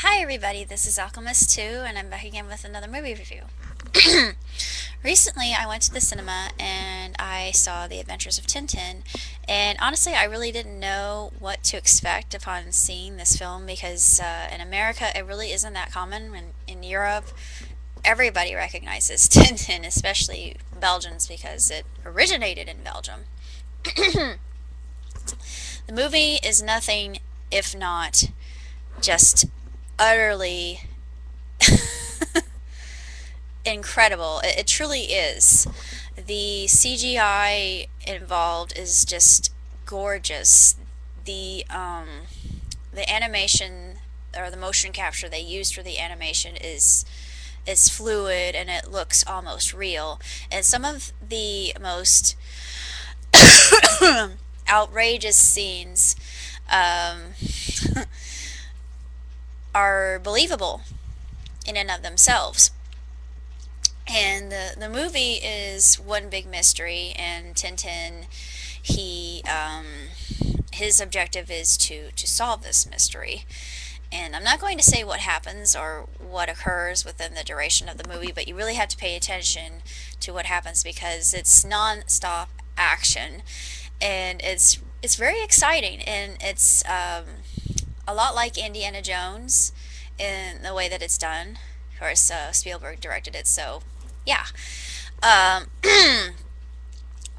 Hi everybody, this is Alchemist 2 and I'm back again with another movie review. Recently I went to the cinema and I saw The Adventures of Tintin, and honestly I really didn't know what to expect upon seeing this film because in America it really isn't that common. When in Europe everybody recognizes Tintin, especially Belgians because it originated in Belgium. The movie is nothing if not just utterly incredible. It truly is. The CGI involved is just gorgeous. The animation or the motion capture they used for the animation is fluid and it looks almost real. And some of the most outrageous scenes um, are believable in and of themselves. And the movie is one big mystery, and Tintin, his objective is to solve this mystery. And I'm not going to say what happens or what occurs within the duration of the movie, but you really have to pay attention to what happens because it's non-stop action, and it's very exciting, and it's a lot like Indiana Jones in the way that it's done. Of course, Spielberg directed it, so yeah. Um,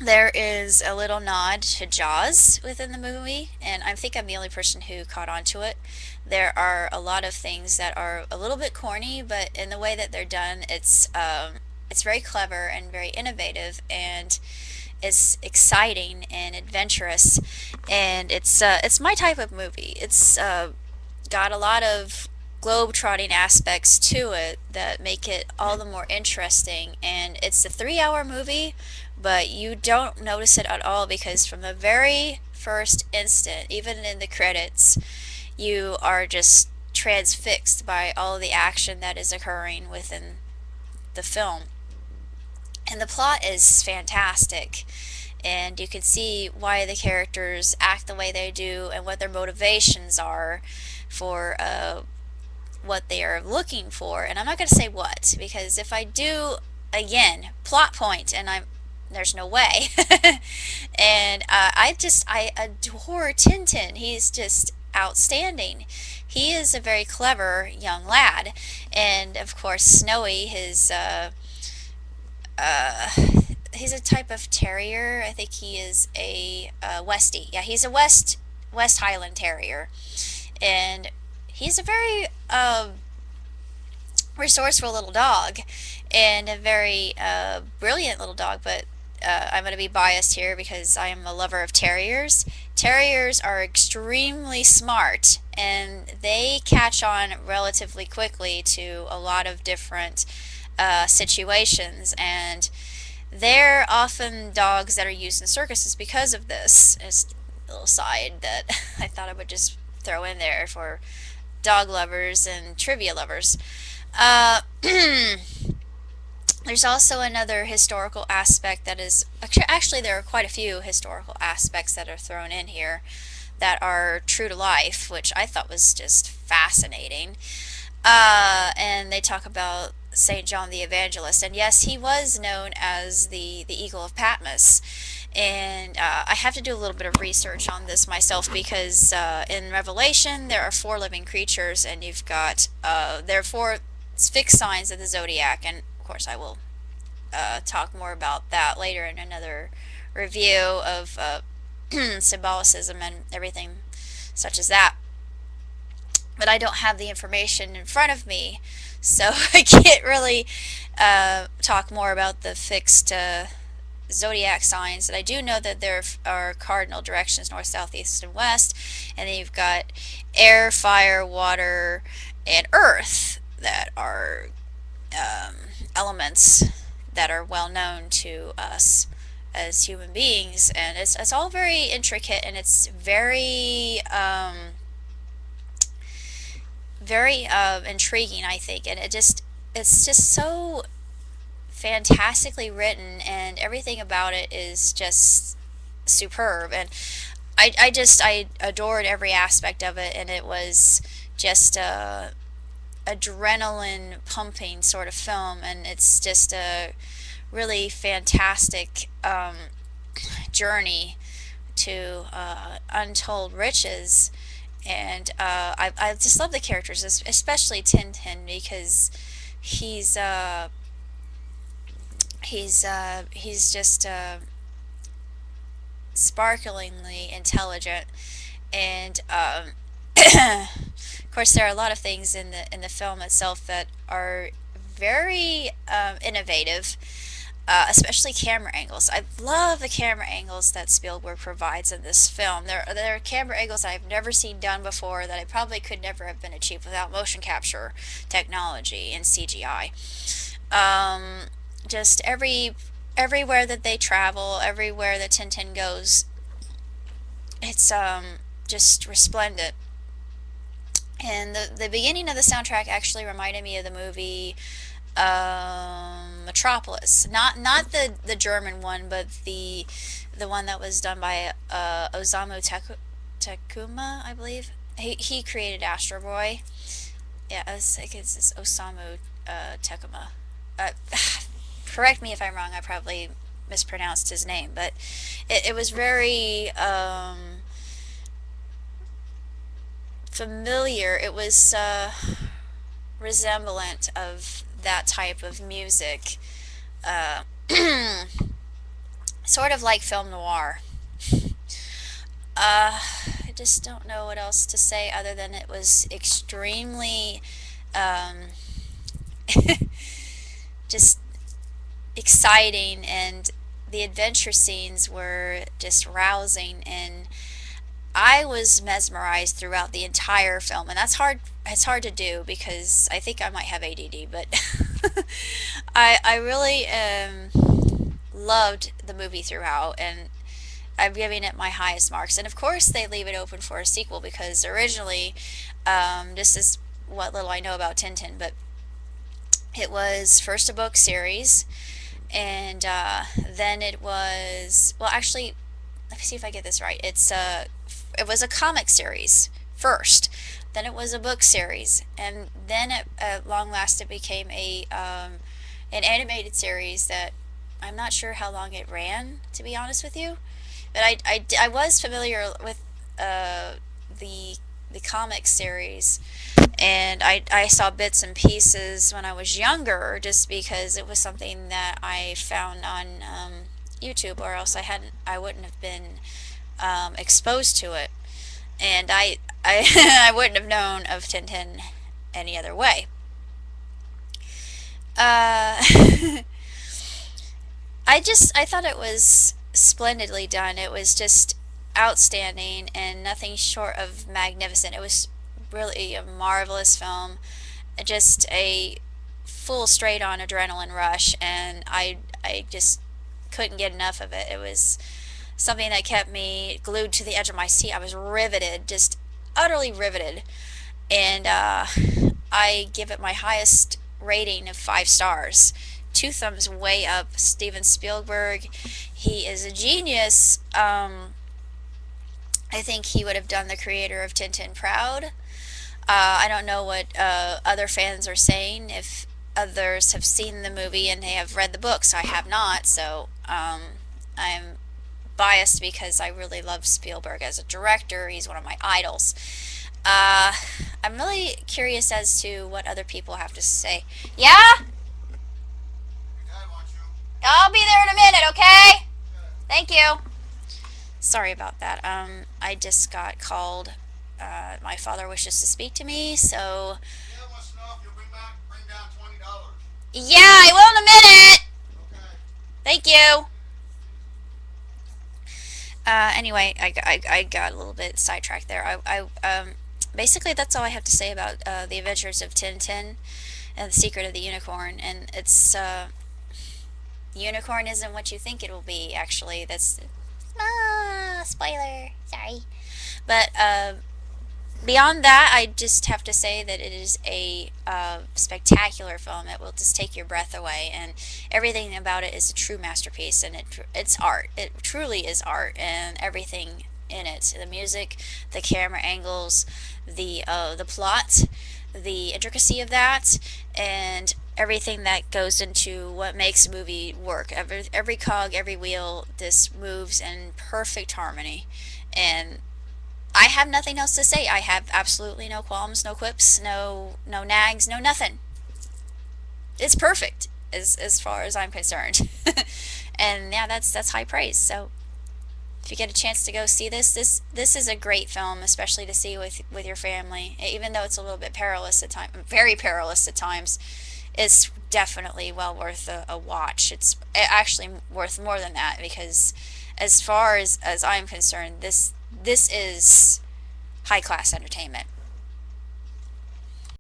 there is a little nod to Jaws within the movie, and I think I'm the only person who caught on to it. There are a lot of things that are a little bit corny, but in the way that they're done, it's very clever and very innovative, and it's exciting and adventurous, and it's my type of movie. It's got a lot of globe-trotting aspects to it that make it all the more interesting, and it's a 3-hour movie, but you don't notice it at all because from the very first instant, even in the credits, you are just transfixed by all the action that is occurring within the film. And the plot is fantastic, and you can see why the characters act the way they do and what their motivations are for what they are looking for. And I'm not going to say what, because if I do, again, plot point, and there's no way. And I adore Tintin. He's just outstanding. He is a very clever young lad, and of course Snowy, his uh, he's a type of terrier. I think he is a Westie. Yeah, he's a West Highland Terrier, and he's a very resourceful little dog and a very brilliant little dog. But I'm going to be biased here because I am a lover of terriers. Terriers are extremely smart, and they catch on relatively quickly to a lot of different situations, and they're often dogs that are used in circuses because of this. It's a little side that I thought I would just throw in there for dog lovers and trivia lovers. Uh, there's also another historical aspect that is actually there are quite a few historical aspects that are thrown in here that are true to life, which I thought was just fascinating. And they talk about Saint John the Evangelist, and yes, he was known as the Eagle of Patmos. And I have to do a little bit of research on this myself because in Revelation there are 4 living creatures, and you've got there are 4 fixed signs of the zodiac, and of course I will talk more about that later in another review of symbolicism and everything such as that. But I don't have the information in front of me, so I can't really talk more about the fixed zodiac signs. And I do know that there are cardinal directions: north, south, east, and west, and then you've got air, fire, water, and earth that are elements that are well known to us as human beings. And it's all very intricate, and it's very intriguing, I think, and it's just so fantastically written, and everything about it is just superb. And I adored every aspect of it, and it was just adrenaline pumping sort of film, and it's just a really fantastic journey to untold riches. And I just love the characters, especially Tintin, because he's he's just sparklingly intelligent, and of course there are a lot of things in the film itself that are very innovative, especially camera angles. I love the camera angles that Spielberg provides in this film. There are camera angles that I've never seen done before that I probably could never have been achieved without motion capture technology and CGI. Um, just everywhere that they travel, everywhere that Tintin goes, it's just resplendent. And the beginning of the soundtrack actually reminded me of the movie Metropolis. Not the German one, but the one that was done by Takuma, I believe. He created Astro Boy. Yeah, I was like it's Osamu Takuma. Uh, Correct me if I'm wrong. I probably mispronounced his name, but it was very familiar. It was resemblant of that type of music, uh, sort of like film noir. I just don't know what else to say other than it was extremely um, just exciting, and the adventure scenes were just rousing, and I was mesmerized throughout the entire film, and that's hard. It's hard to do because I think I might have ADD, but I really loved the movie throughout, and I'm giving it my highest marks. And of course, they leave it open for a sequel because originally, this is what little I know about Tintin, but it was first a book series, and then it was, well, actually, let me see if I get this right. It was a comic series first, then it was a book series, and then at long last it became an animated series that I'm not sure how long it ran, to be honest with you. But I was familiar with the comic series, and I saw bits and pieces when I was younger, just because it was something that I found on YouTube, or else I wouldn't have been exposed to it, and I wouldn't have known of Tintin any other way. Uh, I thought it was splendidly done. It was just outstanding and nothing short of magnificent. It was really a marvelous film, just a full straight on adrenaline rush, and I just couldn't get enough of it. It was something that kept me glued to the edge of my seat. I was riveted, just utterly riveted, and I give it my highest rating of 5 stars. Two thumbs way up. Steven Spielberg, he is a genius. I think he would have done the creator of Tintin proud. I don't know what other fans are saying, if others have seen the movie and they have read the books. I have not, so I'm biased because I really love Spielberg as a director. He's one of my idols. Uh, I'm really curious as to what other people have to say. Yeah? I'll be there in a minute, okay? Thank you. Sorry about that. I just got called. My father wishes to speak to me, so. Yeah, I will in a minute. Thank you. Anyway, I got a little bit sidetracked there. Basically, that's all I have to say about the Adventures of Tintin and the Secret of the Unicorn. And it's the unicorn isn't what you think it will be. Actually, that's spoiler. Sorry, but beyond that, I just have to say that it is a spectacular film. It will just take your breath away, and everything about it is a true masterpiece. And it's art. It truly is art, and everything in it—the music, the camera angles, the plot, the intricacy of that and everything that goes into what makes a movie work. Every cog, every wheel, this moves in perfect harmony. And I have nothing else to say. I have absolutely no qualms, no quips, no nags, no nothing. It's perfect as far as I'm concerned. And yeah, that's high praise. So if you get a chance to go see this is a great film, especially to see with your family. Even though it's a little bit perilous at times, very perilous at times, it's definitely well worth a watch. It's actually worth more than that, because as far as I'm concerned, this is high class entertainment.